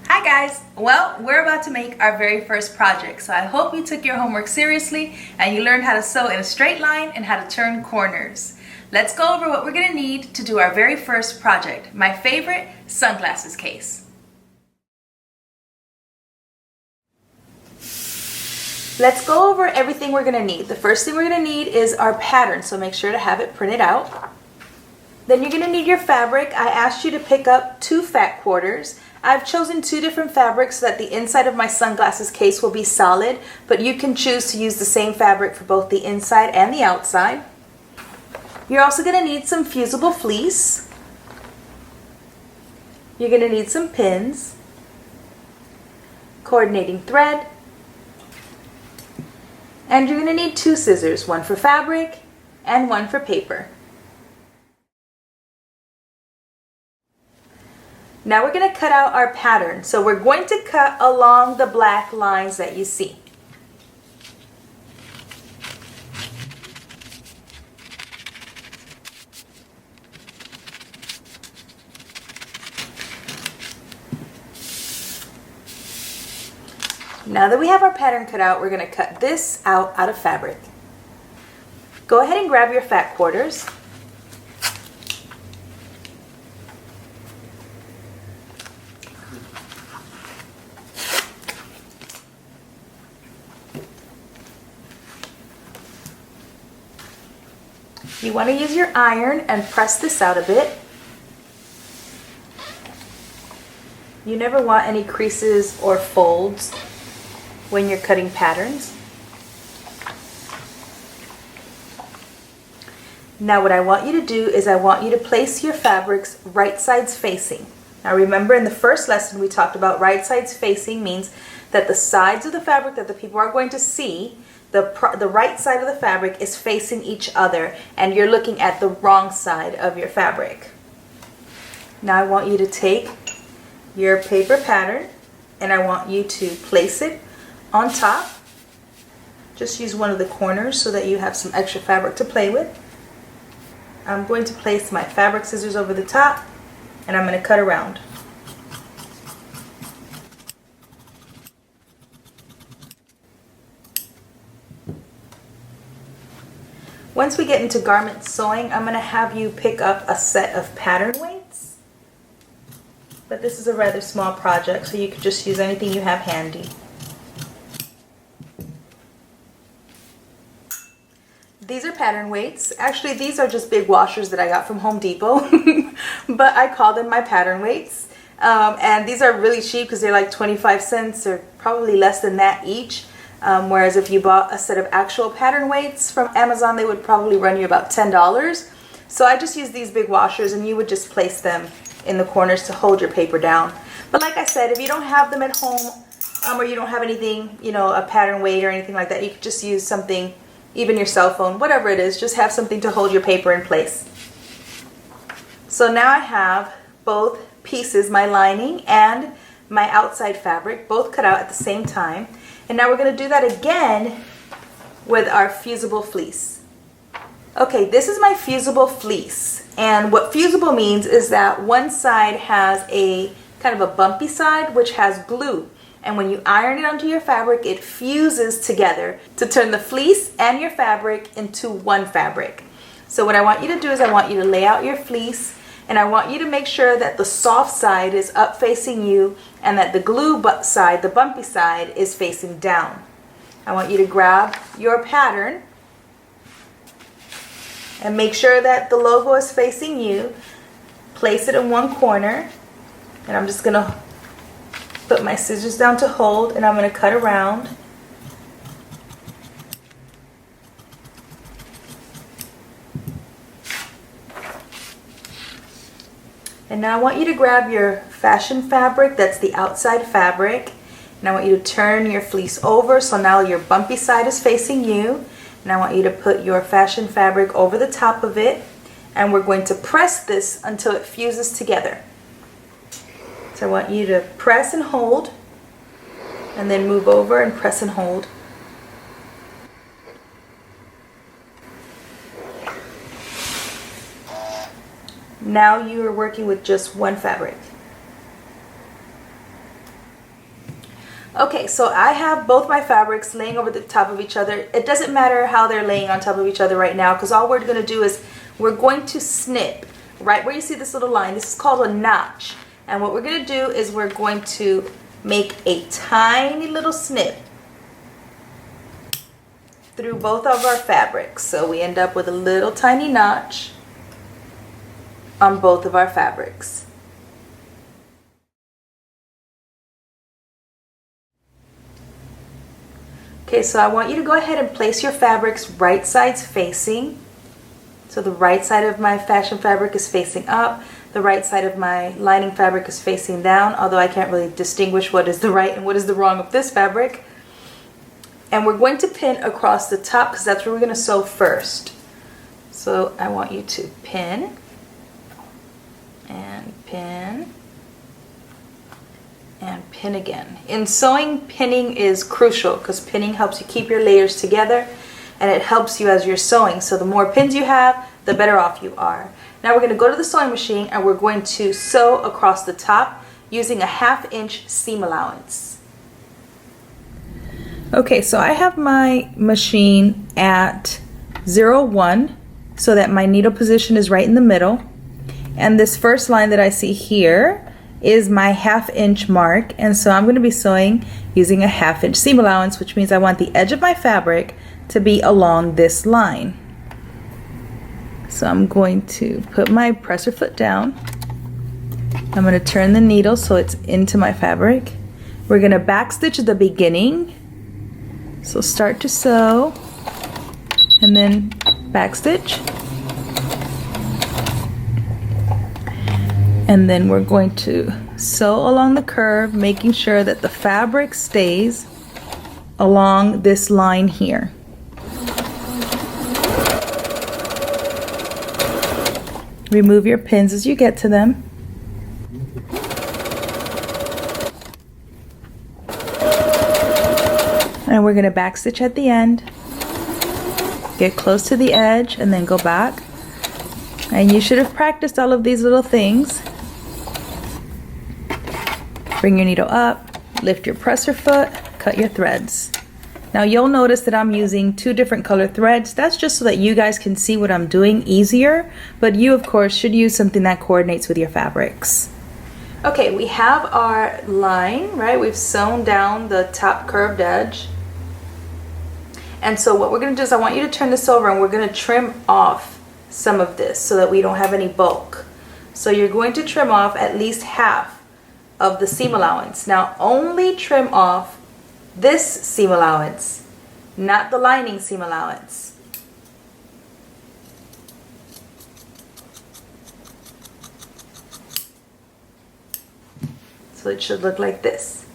Hi guys! Well, we're about to make our very first project, so I hope you took your homework seriously and you learned how to sew in a straight line and how to turn corners. Let's go over what we're going to need to do our very first project, my favorite sunglasses case. Let's go over everything we're going to need. The first thing we're going to need is our pattern, so make sure to have it printed out. Then you're going to need your fabric. I asked you to pick up 2 fat quarters. I've chosen 2 different fabrics so that the inside of my sunglasses case will be solid, but you can choose to use the same fabric for both the inside and the outside. You're also going to need some fusible fleece. You're going to need some pins, coordinating thread, and you're going to need 2 scissors, one for fabric and one for paper. Now we're going to cut out our pattern. So we're going to cut along the black lines that you see. Now that we have our pattern cut out, we're going to cut this out of fabric. Go ahead and grab your fat quarters. You want to use your iron and press this out a bit. You never want any creases or folds when you're cutting patterns. Now what I want you to do is I want you to place your fabrics right sides facing. Now remember, in the first lesson we talked about right sides facing means that the sides of the fabric that the people are going to see, the right side of the fabric is facing each other and you're looking at the wrong side of your fabric. Now I want you to take your paper pattern and I want you to place it on top. Just use one of the corners so that you have some extra fabric to play with. I'm going to place my fabric scissors over the top and I'm going to cut around. Once we get into garment sewing, I'm going to have you pick up a set of pattern weights. But this is a rather small project, so you could just use anything you have handy. These are pattern weights. Actually, these are just big washers that I got from Home Depot, but I call them my pattern weights. And these are really cheap because they're like 25 cents or probably less than that each. Whereas if you bought a set of actual pattern weights from Amazon, they would probably run you about $10. So I just use these big washers and you would just place them in the corners to hold your paper down. But like I said, if you don't have them at home or you don't have anything, a pattern weight or anything like that, you could just use something, even your cell phone, whatever it is, just have something to hold your paper in place. So now I have both pieces, my lining and my outside fabric, both cut out at the same time. And now we're going to do that again with our fusible fleece. Okay, this is my fusible fleece. And what fusible means is that one side has a kind of a bumpy side which has glue. And when you iron it onto your fabric, it fuses together to turn the fleece and your fabric into one fabric. So what I want you to do is I want you to lay out your fleece and I want you to make sure that the soft side is up facing you and that the glue side, the bumpy side, is facing down. I want you to grab your pattern and make sure that the logo is facing you. Place it in one corner and I'm just going to put my scissors down to hold and I'm going to cut around. And now I want you to grab your fashion fabric, that's the outside fabric, and I want you to turn your fleece over so now your bumpy side is facing you. And I want you to put your fashion fabric over the top of it and we're going to press this until it fuses together. So I want you to press and hold and then move over and press and hold. Now you are working with just one fabric. Okay, so I have both my fabrics laying over the top of each other. It doesn't matter how they're laying on top of each other right now, because all we're going to do is we're going to snip right where you see this little line. This is called a notch. And what we're going to do is we're going to make a tiny little snip through both of our fabrics. So we end up with a little tiny notch on both of our fabrics. Okay, so I want you to go ahead and place your fabrics right sides facing. So the right side of my fashion fabric is facing up. The right side of my lining fabric is facing down, although I can't really distinguish what is the right and what is the wrong of this fabric. And we're going to pin across the top because that's where we're going to sew first. So I want you to pin and pin and pin again. In sewing, pinning is crucial because pinning helps you keep your layers together and it helps you as you're sewing. So the more pins you have, the better off you are. Now we're going to go to the sewing machine and we're going to sew across the top using a 1/2 inch seam allowance. Okay, so I have my machine at 0-1 so that my needle position is right in the middle. And this first line that I see here is my 1/2 inch mark, and so I'm going to be sewing using a 1/2 inch seam allowance, which means I want the edge of my fabric to be along this line. So I'm going to put my presser foot down. I'm going to turn the needle so it's into my fabric. We're going to back stitch at the beginning. So start to sew and then back stitch. And then we're going to sew along the curve, making sure that the fabric stays along this line here. Remove your pins as you get to them. And we're going to back stitch at the end. Get close to the edge and then go back. And you should have practiced all of these little things. Bring your needle up, lift your presser foot, cut your threads. Now you'll notice that I'm using 2 different color threads. That's just so that you guys can see what I'm doing easier, but you of course should use something that coordinates with your fabrics. Okay, we have our line, right? We've sewn down the top curved edge. And so what we're going to do is I want you to turn this over and we're going to trim off some of this so that we don't have any bulk. So you're going to trim off at least half of the seam allowance. Now only trim off this seam allowance, not the lining seam allowance. So it should look like this.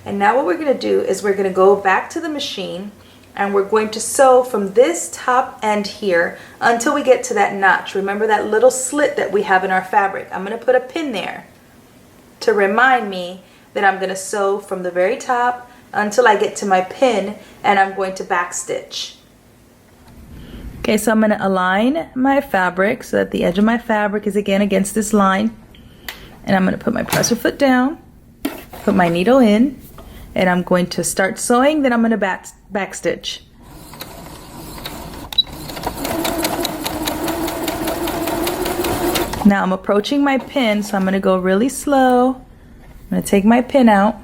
And now what we're going to do is we're going to go back to the machine and we're going to sew from this top end here until we get to that notch. Remember that little slit that we have in our fabric? I'm going to put a pin there to remind me that I'm going to sew from the very top until I get to my pin, and I'm going to back stitch. Okay, so I'm going to align my fabric so that the edge of my fabric is again against this line, and I'm going to put my presser foot down, put my needle in, and I'm going to start sewing. Then I'm going to back stitch. Now I'm approaching my pin, so I'm going to go really slow. I'm going to take my pin out,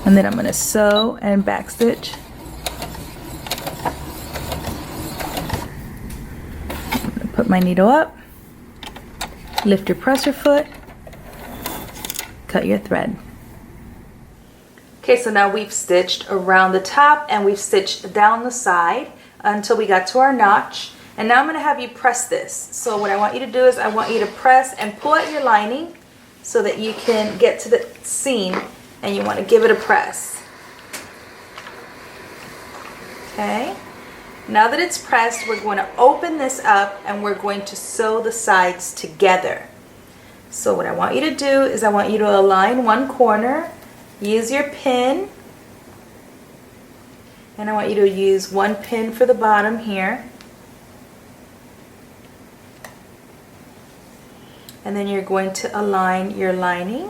and then I'm going to sew and back stitch. I'm going to put my needle up, lift your presser foot, cut your thread. Okay, so now we've stitched around the top and we've stitched down the side until we got to our notch. And now I'm going to have you press this. So what I want you to do is I want you to press and pull out your lining so that you can get to the seam, and you want to give it a press. Okay, now that it's pressed, we're going to open this up and we're going to sew the sides together. So what I want you to do is I want you to align one corner, use your pin, and I want you to use one pin for the bottom here. And then you're going to align your lining.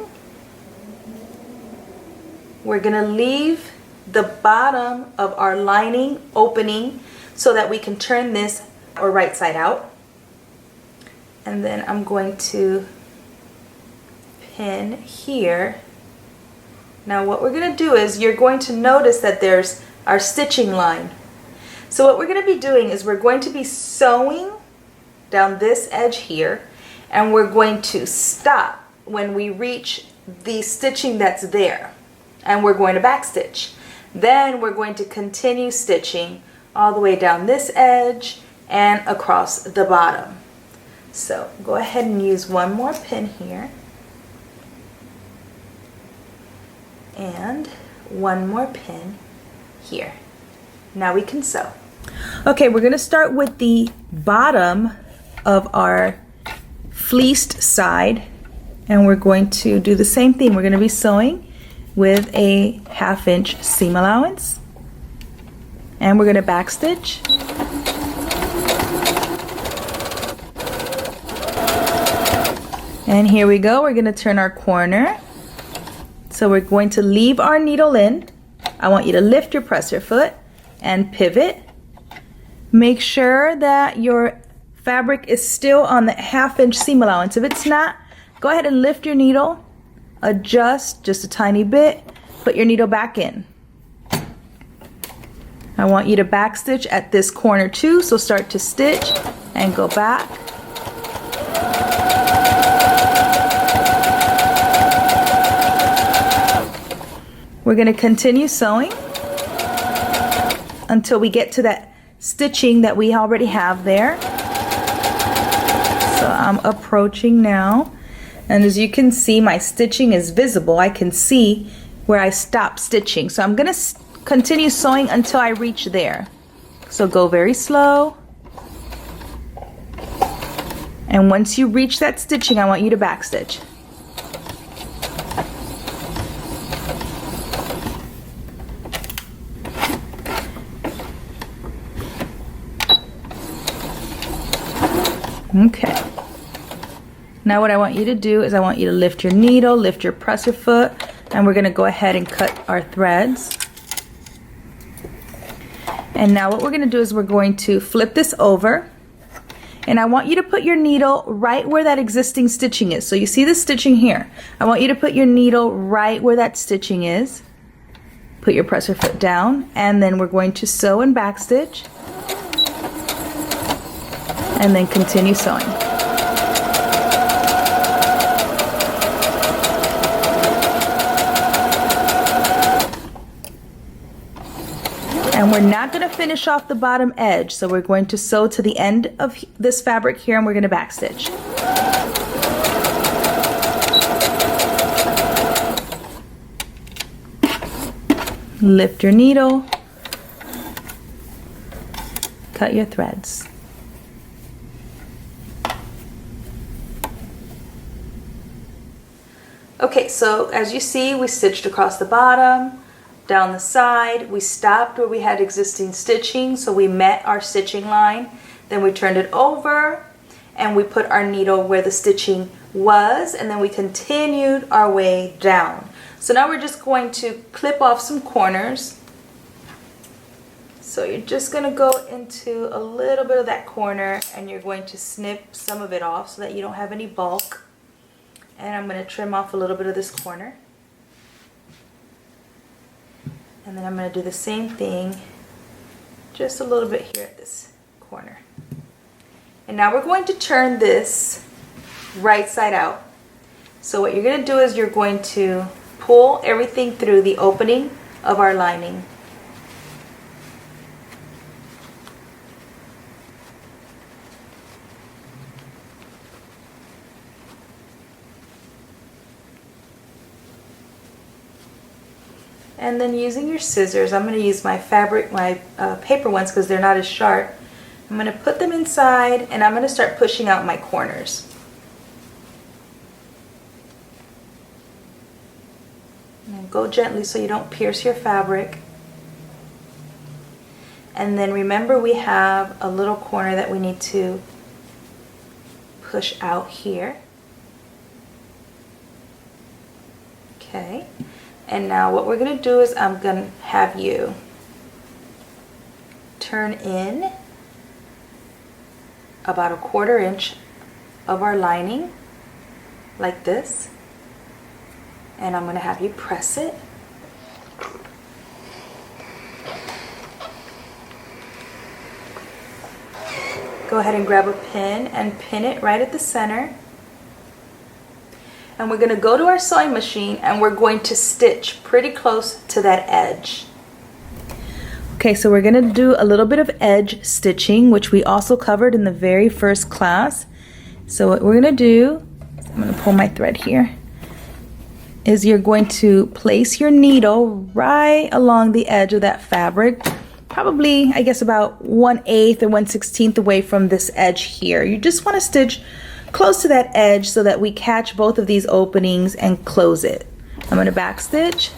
we're gonna leave the bottom of our lining opening so that we can turn this or right side out. And then I'm going to pin here. Now what we're gonna do is you're going to notice that there's our stitching line. So what we're gonna be doing is we're going to be sewing down this edge here, and we're going to stop when we reach the stitching that's there, and we're going to backstitch. Then we're going to continue stitching all the way down this edge and across the bottom. So go ahead and use one more pin here and one more pin here. Now we can sew. Okay, we're going to start with the bottom of our fleeced side, and we're going to do the same thing. We're going to be sewing with a 1/2 inch seam allowance, and we're going to backstitch. And here we go, we're going to turn our corner. So we're going to leave our needle in. I want you to lift your presser foot and pivot. Make sure that your fabric is still on the 1/2 inch seam allowance. If it's not, go ahead and lift your needle, adjust just a tiny bit, put your needle back in. I want you to backstitch at this corner too, so start to stitch and go back. We're going to continue sewing until we get to that stitching that we already have there. So I'm approaching now, and as you can see, my stitching is visible. I can see where I stopped stitching. So I'm going to continue sewing until I reach there. So go very slow. And once you reach that stitching, I want you to backstitch. Okay. Now what I want you to do is I want you to lift your needle, lift your presser foot, and we're going to go ahead and cut our threads. And now what we're going to do is we're going to flip this over, and I want you to put your needle right where that existing stitching is. So you see the stitching here. I want you to put your needle right where that stitching is. Put your presser foot down, and then we're going to sew and backstitch, and then continue sewing. And we're not going to finish off the bottom edge, so we're going to sew to the end of this fabric here, and we're going to backstitch. Lift your needle, cut your threads. Okay, so as you see, we stitched across the bottom, down the side. We stopped where we had existing stitching, so we met our stitching line. Then we turned it over and we put our needle where the stitching was, and then we continued our way down. So now we're just going to clip off some corners. So you're just going to go into a little bit of that corner, and you're going to snip some of it off so that you don't have any bulk. And I'm going to trim off a little bit of this corner. And then I'm going to do the same thing just a little bit here at this corner. And now we're going to turn this right side out. So what you're going to do is you're going to pull everything through the opening of our lining. And then using your scissors, I'm going to use my paper ones because they're not as sharp. I'm going to put them inside, and I'm going to start pushing out my corners. And go gently so you don't pierce your fabric. And then remember, we have a little corner that we need to push out here. Okay. And now what we're gonna do is I'm gonna have you turn in about 1/4 inch of our lining like this, and I'm gonna have you press it. Go ahead and grab a pin and pin it right at the center. And we're gonna go to our sewing machine and we're going to stitch pretty close to that edge. Okay, so we're gonna do a little bit of edge stitching, which we also covered in the very first class. So what we're gonna do, I'm gonna pull my thread here, is you're going to place your needle right along the edge of that fabric, probably, I guess, about 1/8 or 1/16 away from this edge here. You just wanna stitch close to that edge so that we catch both of these openings and close it. I'm gonna back stitch.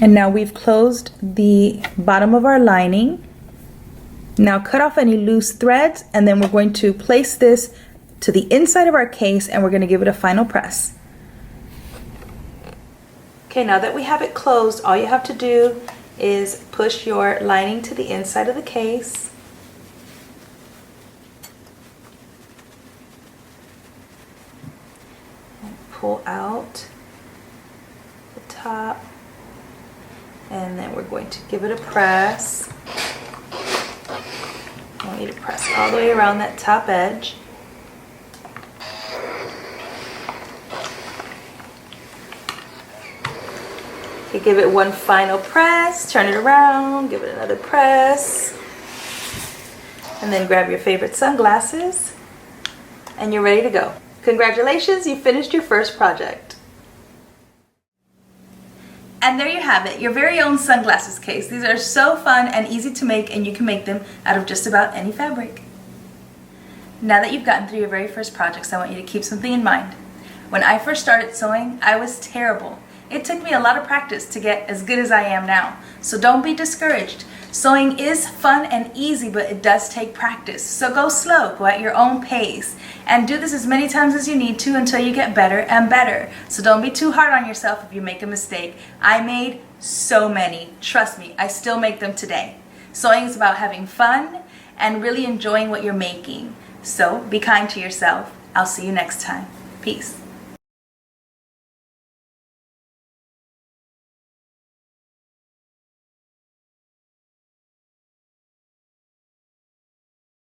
And now we've closed the bottom of our lining. Now cut off any loose threads, and then we're going to place this to the inside of our case and we're going to give it a final press. Okay, now that we have it closed, all you have to do is push your lining to the inside of the case. And pull out the top. And then we're going to give it a press. I want you to press all the way around that top edge. Okay, give it one final press, turn it around, give it another press. And then grab your favorite sunglasses and you're ready to go. Congratulations, you finished your first project. And there you have it, your very own sunglasses case. These are so fun and easy to make, and you can make them out of just about any fabric. Now that you've gotten through your very first projects, I want you to keep something in mind. When I first started sewing, I was terrible. It took me a lot of practice to get as good as I am now. So don't be discouraged. Sewing is fun and easy, but it does take practice. So go slow, go at your own pace, and do this as many times as you need to until you get better and better. So don't be too hard on yourself if you make a mistake. I made so many. Trust me, I still make them today. Sewing is about having fun and really enjoying what you're making. So be kind to yourself. I'll see you next time. Peace.